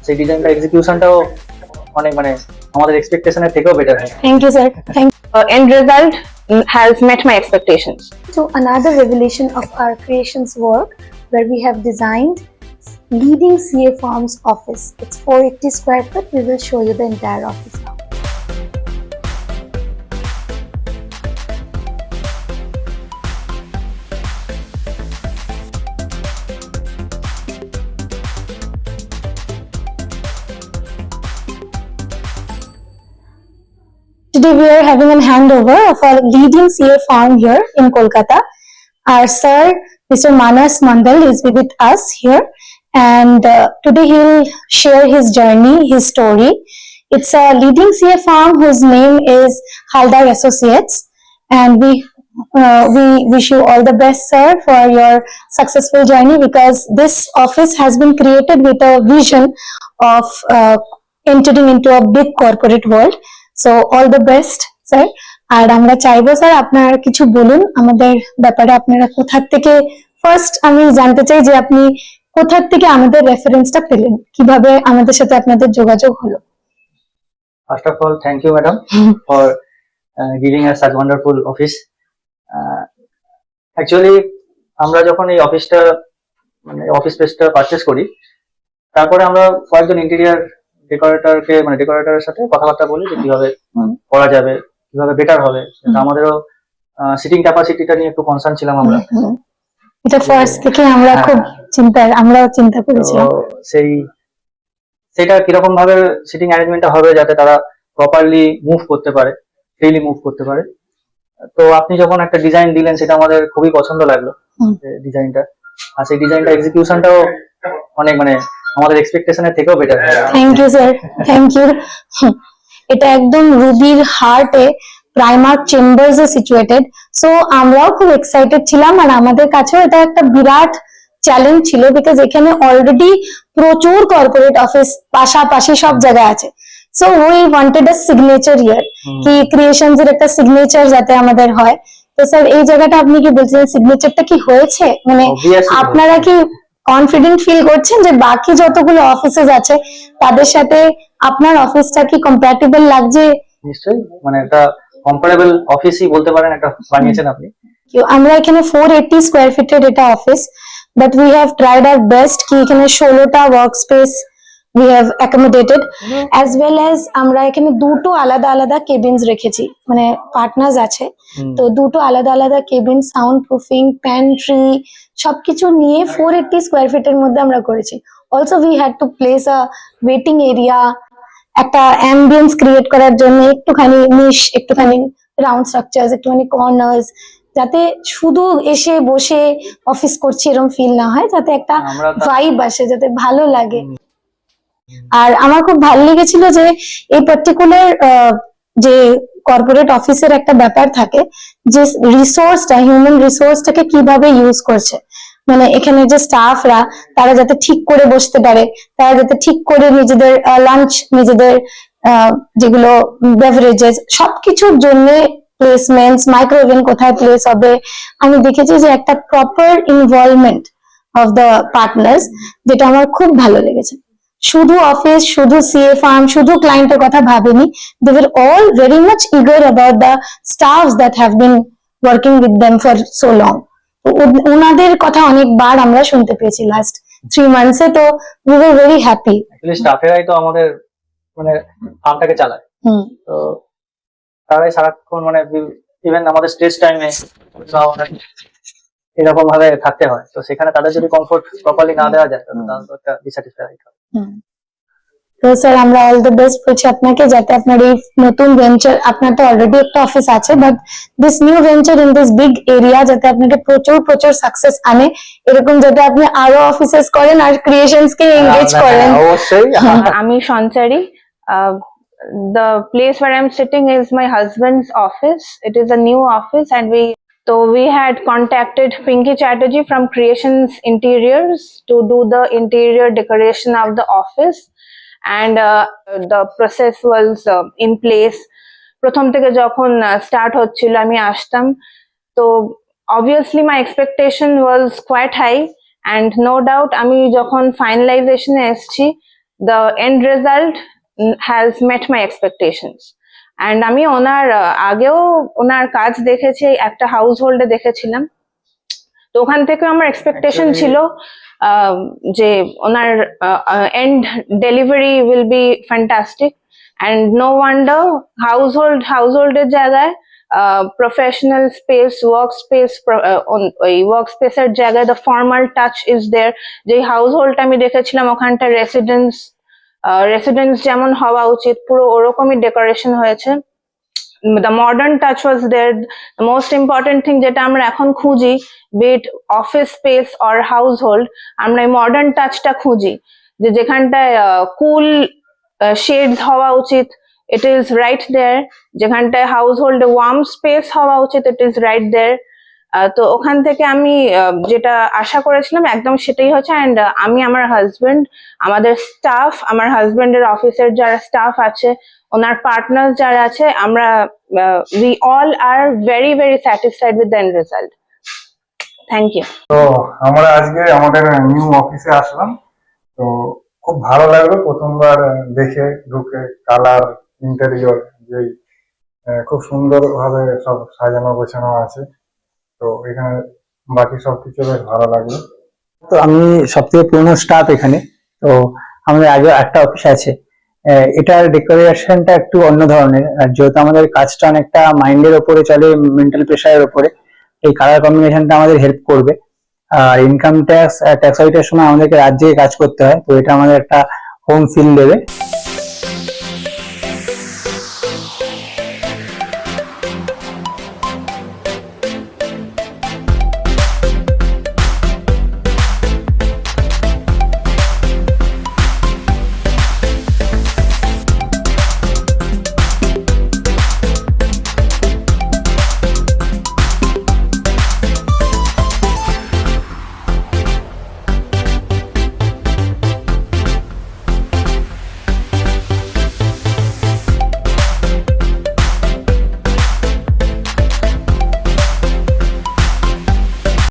সেই ডিজাইনটা এক্সিকিউশনটাও অনেক মানে আমাদের এক্সপেকটেশনের থেকেও বেটার হয়। Thank you, sir. Thank End result has met my expectations. you to another revelation of our creations work where we have designed leading CA Farms office. It's 480 square foot. We will show you the entire office now. Today we are having a handover of our leading CA farm here in Kolkata. Our sir, Mr. Manas Mandal, is with us here, and today he will share his journey, his story. It's a leading CA farm whose name is Haldar Associates, and we wish you all the best, sir, for your successful journey, because this office has been created with a vision of entering into a big corporate world. So all the best, sir. আর আমরা চাইবো sir আপনারা কিছু বলুন আমাদের ব্যাপারে, আপনারা কোথা থেকে, ফার্স্ট আমি জানতে চাই যে আপনি কোথা থেকে আমাদের রেফারেন্সটা পেলেন, কিভাবে আমাদের সাথে আপনাদের যোগাযোগ হলো। First of all, thank you, madam, for giving us such wonderful office. Actually, আমরা যখন এই অফিসটা মানে অফিস স্পেসটা পারচেজ করি, তারপরে আমরা কয়েকজন ইন্টেরিয়ার ডেকোরেটরকে মানে ডেকোরেটরের সাথে কথাবার্তা বলি যে কিভাবে করা যাবে, কিভাবে বেটার হবে। আমাদেরও সিটিং ক্যাপাসিটিটা নিয়ে একটু কনসার্ন ছিলাম আমরা। এটা ফার্স্ট থেকে আমরা খুব আমরাও চিন্তা করেছিলাম সেটা কিরকম ভাবে সিটিং অ্যারেঞ্জমেন্টটা হবে যাতে তারা প্রপারলি মুভ করতে পারে, ফ্রিলি মুভ করতে পারে। তো আপনি যখন একটা ডিজাইন দিলেন সেটা আমাদের খুবই পছন্দ লাগলো ডিজাইনটা, আর সেই ডিজাইনটা এক্সিকিউশনটাও অনেক মানে আমাদের এক্সপেকটেশনের থেকেও better. Thank you sir, thank you. এটা একদম রুবির হার্টে প্রাইমার্ক চেম্বার্স এ সিচুয়েটেড। সো আমরাও খুব এক্সাইটেড ছিলাম, আর আমাদের কাছেও এটা একটা বিরাট চ্যালেঞ্জ ছিল, বিকজ এখানে অলরেডি প্রচুর কর্পোরেট অফিস পাশাপাশি সব জায়গায় আছে। So we wanted a signature here, কি ক্রিয়েশনস এর একটা সিগনেচার যাতে আমাদের হয়। তো স্যার এই জায়গাটা আপনি কি বলছেন, সিগনেচারটা কি হয়েছে? মানে আপনারা কি কনফিডেন্ট ফিল করছেন যে বাকি যতগুলো অফিসেস আছে তাদের সাথে আপনার অফিসটা কি কম্প্যাটিবল লাগছে? নিশ্চয়ই, মানে একটা কম্পারেবল অফিসই বলতে পারেন একটা বানিয়েছেন আপনি। আমরা এখানে 480 স্কয়ার ফিটের এটা office, but we have tried our best কি এখানে 16টা work space we have accommodated, as well as আমরা এখানে দুটো আলাদা আলাদা কেবিনস রেখেছি, মানে পার্টনার্স আছে তো দুটো আলাদা আলাদা কেবিন, সাউন্ড প্রুফিং, প্যান্ট্রি সবকিছু নিয়ে 480 স্কয়ার ফিটের মধ্যে আমরা করেছি। Also we had to place a waiting area, একটা অ্যাম্বিয়েন্স ক্রিয়েট করার জন্য একটুখানি নিশ, একটুখানি রাউন্ড স্ট্রাকচারস, একটুখানি কর্নার্স, যাতে শুধু এসে বসে অফিস করছি এরকম ফিল না হয়, যাতে একটা ভাইব আসে, যাতে ভালো লাগে। আর আমার খুব ভালো লেগেছিল যে এই পার্টিকুলার যে কর্পোরেট অফিসের একটা ব্যাপার থাকে যে রিসোর্সটা, হিউম্যান রিসোর্সটাকে কিভাবে ইউজ করছে, মানে এখানে যে স্টাফরা তারা যাতে ঠিক করে বসতে পারে, তারা যাতে ঠিক করে নিজেদের লাঞ্চ, নিজেদের যেগুলো বেভারেজেস সবকিছুর জন্য প্লেসমেন্টস, মাইক্রোওভেন কোথায় প্লেস হবে, আমি দেখেছি যে একটা proper involvement of the partners, যেটা আমার খুব ভালো লেগেছে। শুধু অফিস, শুধু সিএ ফার্ম, শুধু ক্লায়েন্টের কথা ভাবেনি, they were all very much eager about the staffs that have been working with them for so long. ওনাদের কথা অনেকবার আমরা শুনতে পেয়েছি লাস্ট 3 months এ, তো we were very happy. Actually স্টাফেরাই তো আমাদের মানে ফার্মটাকে চালায়, তো তারাই সারাক্ষণ মানে ইভেন আমাদের স্ট্রেস টাইমে এরকম ভাবে থাকতে হয়, তো সেখানে তাদের যদি কমফোর্ট প্রপারলি না দেওয়া যায় তাহলে তো একটা ডিসস্যাটিসফাইড হয়। তো স্যার আমরা অল দ্য বেস্ট বলছি আপনাকে, যাতে আপনার এই নতুন ভেঞ্চার, আপনার তো অলরেডি একটা অফিস আছে, but this new venture in this big area যাতে আপনাকে প্রচুর প্রচুর সাকসেস আনে, এরকম যাতে আপনি আরো অফিসেস করেন আর ক্রিয়েশনস কে এনগেজ করেন। অবশ্যই। আমি সঞ্চারী, the place where I'm sitting is my husband's office. It is a new office, and we had contacted Pinky Chatterjee from Creations Interiors to do the interior decoration of the office, and the process was in place. প্রথম থেকে যখন start হচ্ছিল আমি আসতাম, তো obviously my expectation was quite high, and no doubt আমি যখন ফাইনালাইজেশনে এসেছি the end result has met my expectations. And আমি ওনার আগেও ওনার কাজ দেখেছি, একটা হাউস হোল্ডে দেখেছিলাম, তো ওখান থেকে আমার এক্সপেকটেশন ছিল যে ওনার end delivery will be fantastic. And no wonder হাউসহোল্ডের জায়গায় প্রফেশনাল স্পেস, ওয়ার্ক স্পেস, ওই ওয়ার্ক স্পেসের জায়গায় the formal touch is there. যে হাউস হোল্ডটা আমি দেখেছিলাম ওখানটা রেসিডেন্স যেমন হওয়া উচিত পুরো ওরকমই ডেকোরেশন হয়েছে। The modern touch was there. The most important thing যেটা আমরা এখন খুঁজি, be it office space or household, আমরা এই মডার্ন টাচটা খুঁজি, যে যেখানটায় কুল শেডস হওয়া উচিত, ইট ইজ রাইট দেয়ার। যেখানটায় হাউস হোল্ডে ওয়ার্ম স্পেস হওয়া উচিত, ইট ইজ রাইট দেয়ার। তো ওখান থেকে আমি যেটা আশা করেছিলাম একদম সেটাই হচ্ছে। অ্যান্ড আমি, আমার হাজবেন্ড, আমাদের স্টাফ, আমার হাজবেন্ডের অফিসের যারা স্টাফ আছে, ওনার পার্টনার যারা আছে, আমরা we all are very very satisfied with the end result. Thank you. তো আমরা আজকে আমাদের নিউ অফিসে আসলাম, তো খুব ভালো লাগলো প্রথমবার দেখে ঢুকে। কালার, ইন্টেরিয়র যে খুব সুন্দর ভাবে সব সাজানো গোছানো আছে, তো এখানে বাকি সবকিছু বেশ ভালো লাগলো। তো আমি সব থেকে পুরনো স্টাফ এখানে। তো আমাদের আগে একটা অফিস আছে, এটার ডেকোরেশনটা একটু অন্য ধরনের, আর যেহেতু আমাদের কাজটা অনেকটা মাইন্ডের ওপরে চলে, মেন্টাল প্রেশারের ওপরে, এই কালার কম্বিনেশনটা আমাদের হেল্প করবে। আর ইনকাম ট্যাক্স অডিটের সময় আমাদেরকে রাত জেগে কাজ করতে হয়, তো এটা আমাদের একটা হোম ফিল দেবে।